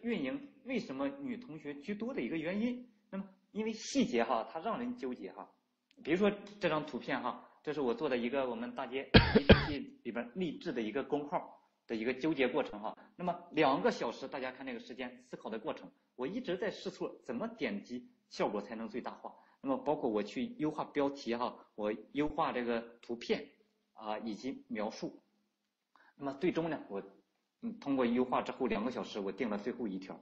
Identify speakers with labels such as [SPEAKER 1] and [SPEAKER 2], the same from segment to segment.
[SPEAKER 1] 运营为什么女同学居多的一个原因。那么因为细节哈，它让人纠结哈。比如说这张图片哈，这是我做的一个我们大街 APP 里边励志的一个公号的一个纠结过程哈。那么2个小时，大家看这个时间思考的过程，我一直在试错怎么点击效果才能最大化。那么包括我去优化标题哈，我优化这个图片以及描述。那么最终呢，我通过优化之后2个小时，我定了最后一条。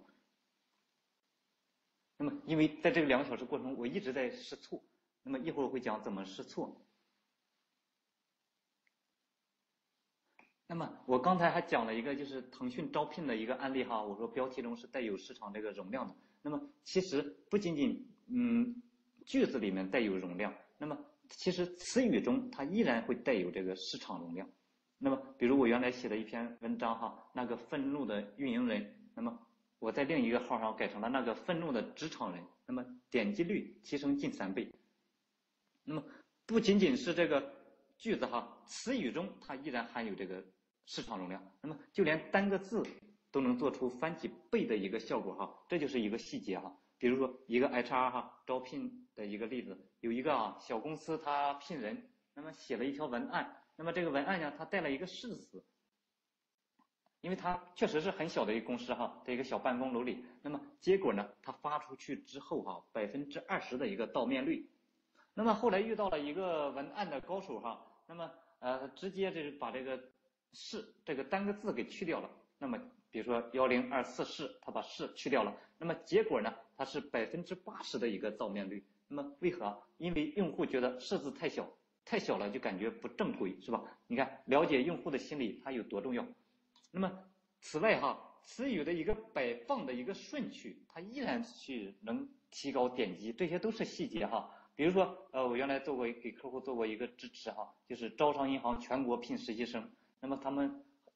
[SPEAKER 1] 那么因为在这个2个小时过程中，我一直在试错。那么一会儿我会讲怎么试错。那么我刚才还讲了一个就是腾讯招聘的一个案例哈，我说标题中是带有市场这个容量的。那么其实不仅仅句子里面带有容量，那么其实词语中它依然会带有这个市场容量。那么比如我原来写的一篇文章哈，那个愤怒的运营人，那么我在另一个号上改成了那个愤怒的职场人，那么点击率提升近3倍。那么不仅仅是这个句子哈，词语中它依然含有这个市场容量。那么就连单个字都能做出翻几倍的一个效果哈，这就是一个细节哈。比如说一个 HR 哈招聘的一个例子，有一个小公司他聘人，那么写了一条文案，那么这个文案呢，它带了一个誓词，因为它确实是很小的一个公司哈，在一个小办公楼里。那么结果呢，它发出去之后哈，20%的一个到面率。那么后来遇到了一个文案的高手哈，那么直接就是把这个是这个单个字给去掉了。那么比如说1024是，他把是去掉了，那么结果呢，它是80%的一个到面率。那么为何？因为用户觉得是字太小了，就感觉不正规，是吧？你看了解用户的心理它有多重要。那么此外哈，词语的一个摆放的一个顺序，它依然是能提高点击，这些都是细节哈。比如说我原来给客户做过一个支持哈，就是招商银行全国聘实习生。那么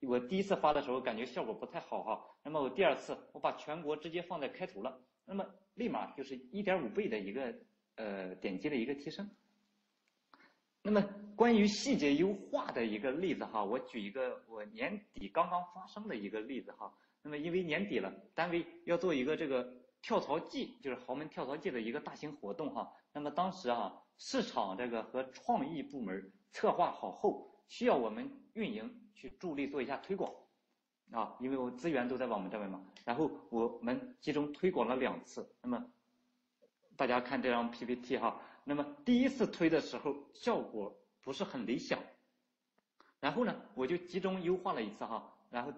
[SPEAKER 1] 我第一次发的时候感觉效果不太好哈，那么我第2次我把全国直接放在开头了，那么立马就是 1.5 倍的一个点击的一个提升。那么关于细节优化的一个例子哈，我举一个我年底刚刚发生的一个例子哈。那么因为年底了，单位要做一个这个跳槽季，就是豪门跳槽季的一个大型活动哈。那么当时市场这个和创意部门策划好后，需要我们运营去助力做一下推广因为我资源都在我们这边嘛。然后我们集中推广了2次。那么大家看这张 PPT 哈，那么第1次推的时候效果不是很理想，然后呢我就集中优化了1次哈，然后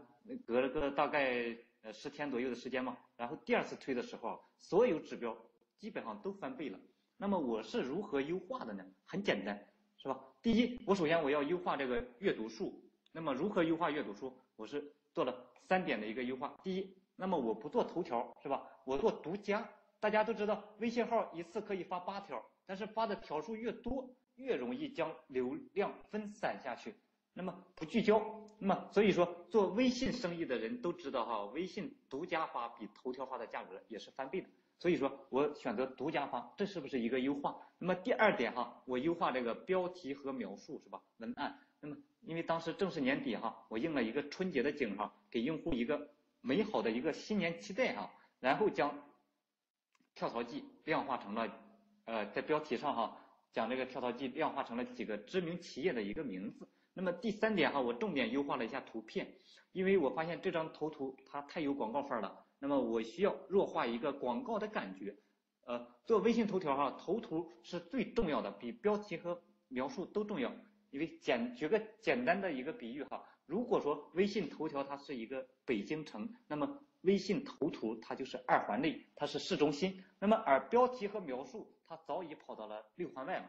[SPEAKER 1] 隔了个大概10天左右的时间嘛，然后第2次推的时候所有指标基本上都翻倍了。那么我是如何优化的呢？很简单，是吧？第一，我首先我要优化这个阅读数。那么如何优化阅读数？我是做了3点的一个优化。第一，那么我不做头条，是吧？我做独家。大家都知道微信号一次可以发8条，但是发的条数越多，越容易将流量分散下去，那么不聚焦。那么所以说做微信生意的人都知道哈，微信独家发比头条发的价格也是翻倍的。所以说我选择独家发，这是不是一个优化？那么第2点哈，我优化这个标题和描述，是吧？文案。那么因为当时正是年底哈，我印了一个春节的景哈，给用户一个美好的一个新年期待哈，然后将跳槽季量化成了在标题上哈，讲这个跳槽季量化成了几个知名企业的一个名字。那么第3点哈，我重点优化了一下图片，因为我发现这张头图它太有广告范儿了，那么我需要弱化一个广告的感觉。做微信头条哈，头图是最重要的，比标题和描述都重要。因为举个简单的一个比喻哈，如果说微信头条它是一个北京城，那么微信头图它就是2环内，它是市中心。那么而标题和描述它早已跑到了6环外嘛。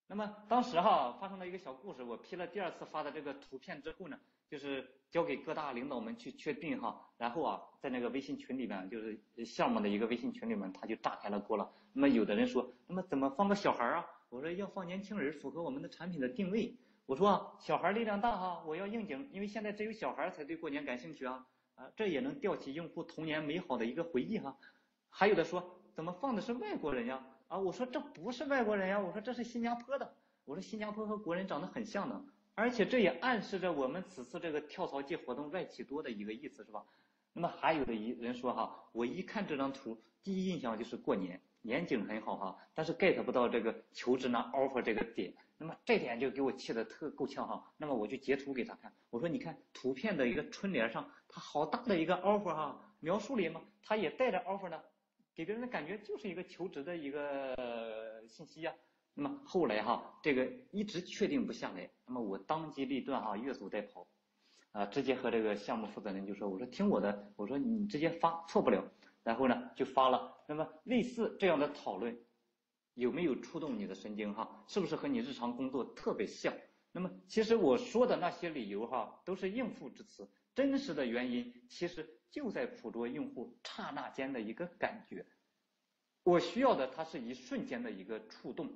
[SPEAKER 1] 那么当时发生了一个小故事，我批了第2次发的这个图片之后呢，就是交给各大领导们去确定然后在那个微信群里面，就是项目的一个微信群里面，他就炸开了锅了。那么有的人说，那么怎么放个小孩啊？我说要放年轻人，符合我们的产品的定位。我说小孩力量大我要应景，因为现在只有小孩才对过年感兴趣这也能吊起用户童年美好的一个回忆还有的说怎么放的是外国人呀？我说这不是外国人呀，我说这是新加坡的，我说新加坡和国人长得很像的，而且这也暗示着我们此次这个跳槽季活动外企多的一个意思，是吧？那么还有的人说哈，我一看这张图，第一印象就是过年，年景很好哈，但是 get 不到这个求职呢 offer 这个点，那么这点就给我气得够呛哈。那么我就截图给他看，我说你看图片的一个春联上，它好大的一个 offer 哈，描述里嘛，它也带着 offer 呢，给别人的感觉就是一个求职的一个信息呀。那么后来哈，这个一直确定不下来，那么我当机立断哈，越俎代庖，直接和这个项目负责人就说，我说听我的，我说你直接发，错不了。然后呢就发了。那么类似这样的讨论，有没有触动你的神经哈？是不是和你日常工作特别像？那么其实我说的那些理由哈，都是应付之词，真实的原因其实就在捕捉用户刹那间的一个感觉。我需要的它是一瞬间的一个触动，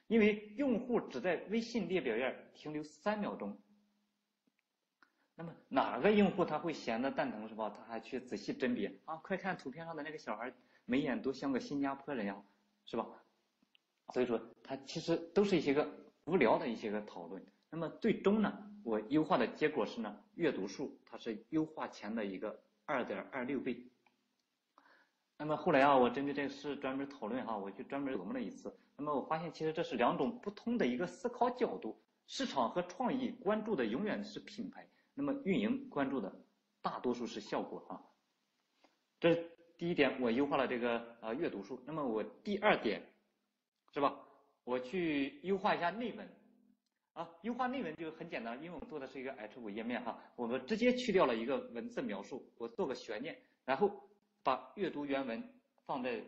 [SPEAKER 1] 因为用户只在微信列表页停留3秒钟。那么哪个用户他会闲得蛋疼是吧？他还去仔细甄别啊，快看图片上的那个小孩眉眼多像个新加坡人呀，是吧？所以说它其实都是一些个无聊的一些个讨论。那么最终呢，我优化的结果是呢，阅读数它是优化前的一个2.26倍。那么后来啊，我针对这个事专门讨论哈，我去专门琢磨了一次。那么我发现其实这是2种不同的一个思考角度。市场和创意关注的永远是品牌，那么运营关注的大多数是效果啊。这是第一点，我优化了这个阅读数。那么我第二点是吧？我去优化一下内文啊，优化内文就很简单，因为我做的是一个 H5 页面哈，我们直接去掉了一个文字描述，我做个悬念，然后把阅读原文放在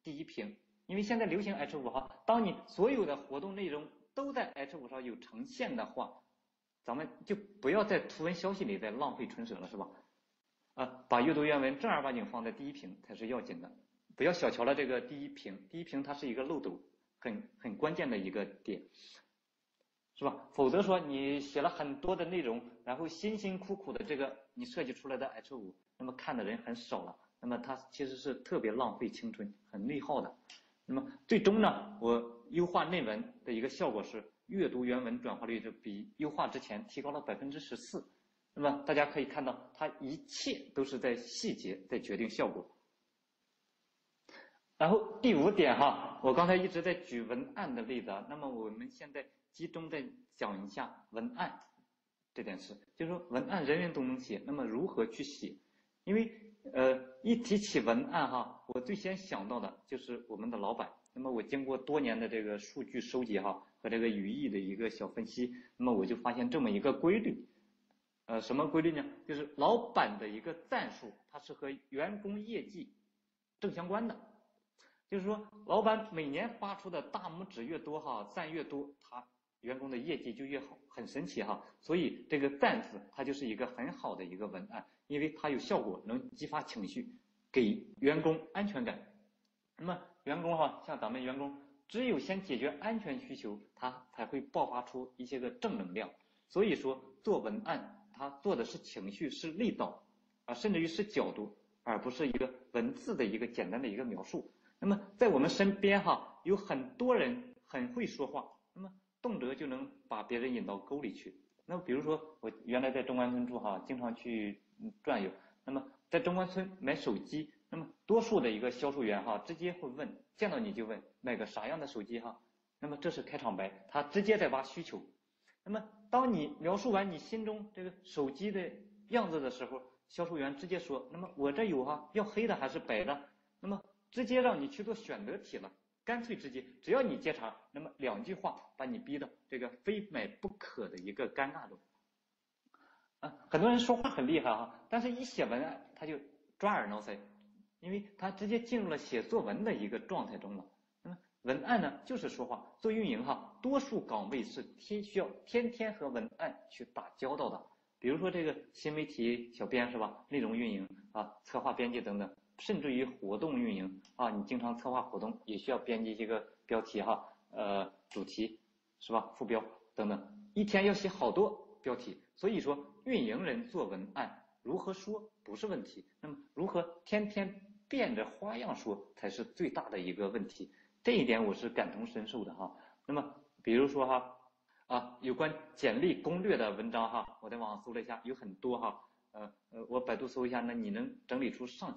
[SPEAKER 1] 第一屏。因为现在流行 H5 哈，当你所有的活动内容都在 H5 上有呈现的话，咱们就不要在图文消息里再浪费唇舌了，是吧？把阅读原文正儿八经放在第一屏才是要紧的，不要小瞧了这个第一屏，第一屏它是一个漏斗，很关键的一个点，是吧？否则说你写了很多的内容，然后辛辛苦苦的这个你设计出来的 H5，那么看的人很少了，那么它其实是特别浪费青春，很内耗的。那么最终呢，我优化内文的一个效果是阅读原文转化率就比优化之前提高了14%。那么大家可以看到，它一切都是在细节在决定效果。然后第5点哈，我刚才一直在举文案的例子啊，那么我们现在集中在讲一下文案这件事，就是说文案人人都能写，那么如何去写？因为一提起文案哈，我最先想到的就是我们的老板。那么我经过多年的这个数据收集哈和这个语义的一个小分析，那么我就发现这么一个规律。什么规律呢？就是老板的一个赞数，它是和员工业绩正相关的。就是说，老板每年发出的大拇指越多哈，赞越多，他员工的业绩就越好，很神奇哈。所以这个赞字它就是一个很好的一个文案，因为它有效果，能激发情绪，给员工安全感。那么员工哈，像咱们员工，只有先解决安全需求，他才会爆发出一些个正能量。所以说做文案，他做的是情绪，是力道甚至于是角度，而不是一个文字的一个简单的一个描述。那么在我们身边哈，有很多人很会说话，那么动辄就能把别人引到沟里去。那么比如说我原来在中关村住哈，经常去转悠。那么在中关村买手机，那么多数的一个销售员哈，直接会问，见到你就问买个啥样的手机哈。那么这是开场白，他直接在挖需求。那么当你描述完你心中这个手机的样子的时候，销售员直接说，那么我这有哈，要黑的还是白的？那么直接让你去做选择题了，干脆直接，只要你接茬，那么2句话把你逼到这个非买不可的一个尴尬中。很多人说话很厉害哈，但是一写文案他就抓耳挠腮，因为他直接进入了写作文的一个状态中了。那么文案呢，就是说话。做运营哈，多数岗位是需要天天和文案去打交道的。比如说这个新媒体小编是吧，内容运营策划编辑等等，甚至于活动运营你经常策划活动，也需要编辑一个标题哈，主题是吧，副标等等，一天要写好多标题。所以说运营人做文案如何说不是问题，那么如何天天变着花样说才是最大的一个问题。这一点我是感同身受的哈。那么比如说哈有关简历攻略的文章哈，我在网上搜了一下，有很多哈我百度搜一下，那你能整理出上